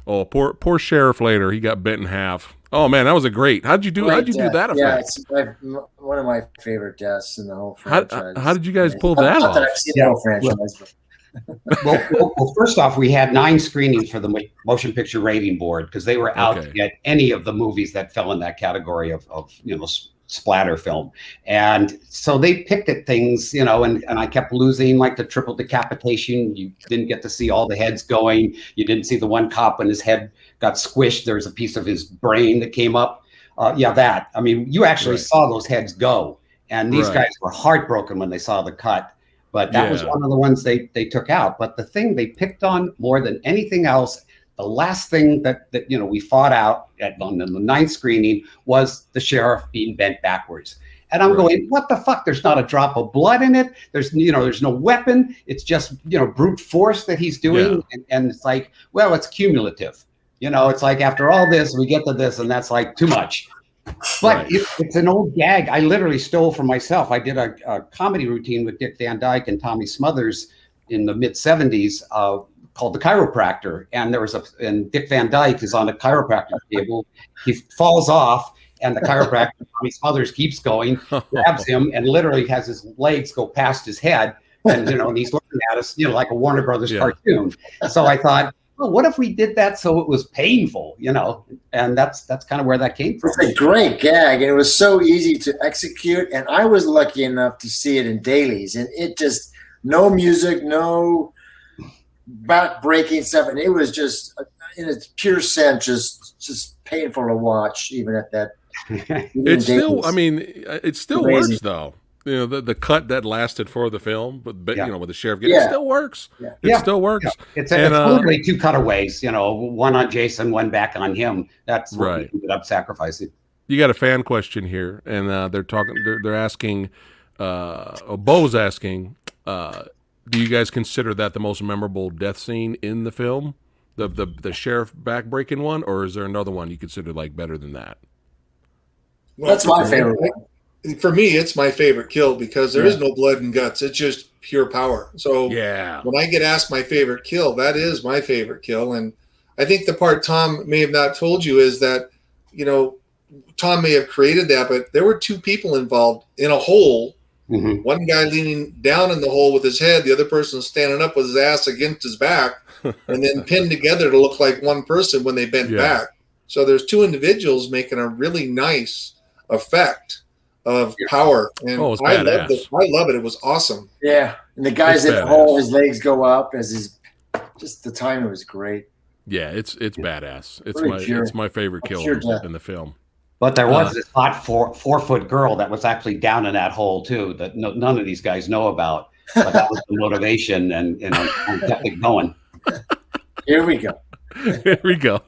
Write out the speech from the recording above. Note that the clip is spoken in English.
Oh, poor Sheriff later. He got bent in half. Oh man, that was a great. How'd you do that effect? Yeah, it's one of my favorite deaths in the whole franchise. How did you guys pull that Not off? that I've seen the whole franchise, but. Well, first off, we had 9 screenings for the Motion Picture Rating Board because they were out to get any of the movies that fell in that category of splatter film. And so they picked at things, and I kept losing, like the triple decapitation. You didn't get to see all the heads going. You didn't see the one cop when his head got squished. There was a piece of his brain that came up. That. I mean, you actually saw those heads go. And these guys were heartbroken when they saw the cut. But that was one of the ones they took out. But the thing they picked on more than anything else, the last thing that we fought out on the 9th screening was the sheriff being bent backwards. And I'm going, what the fuck? There's not a drop of blood in it. There's no weapon. It's just brute force that he's doing. And it's like, well, it's cumulative. It's like after all this, we get to this, and that's like too much. But it's an old gag I literally stole from myself. I did a comedy routine with Dick Van Dyke and Tommy Smothers in the mid-'70s called The Chiropractor. And Dick Van Dyke is on a chiropractor table. He falls off, and the chiropractor, Tommy Smothers, keeps going, grabs him, and literally has his legs go past his head. And, and he's looking at us, like a Warner Brothers cartoon. So I thought, well, what if we did that so it was painful, and that's kind of where that came from. It's a great gag, and it was so easy to execute. And I was lucky enough to see it in dailies, and it just no music, no back-breaking stuff, and it was just in its pure sense, just painful to watch, even at that. It still works though. The cut that lasted for the film, but with the sheriff, it still works. It still works. It's literally 2 cutaways. One on Jason, one back on him. That's what we ended up sacrificing. You got a fan question here, and they're asking, Bo's asking, do you guys consider that the most memorable death scene in the film, the sheriff back-breaking one, or is there another one you consider like better than that? Well, that's my favorite one. For me, it's my favorite kill because there is no blood and guts. It's just pure power. So when I get asked my favorite kill, that is my favorite kill. And I think the part Tom may have not told you is that, Tom may have created that, but there were 2 people involved in a hole. Mm-hmm. One guy leaning down in the hole with his head, the other person standing up with his ass against his back, and then pinned together to look like one person when they bent back. So there's 2 individuals making a really nice effect of power, and I love it. It was awesome. Yeah, and the guys in the hole, his legs go up as just the timing was great. Yeah, it's badass. It's my favorite kill in the film. But there was this hot 4-foot girl that was actually down in that hole too, that none of these guys know about. But that was the motivation, and kept it going. Here we go. Here we go.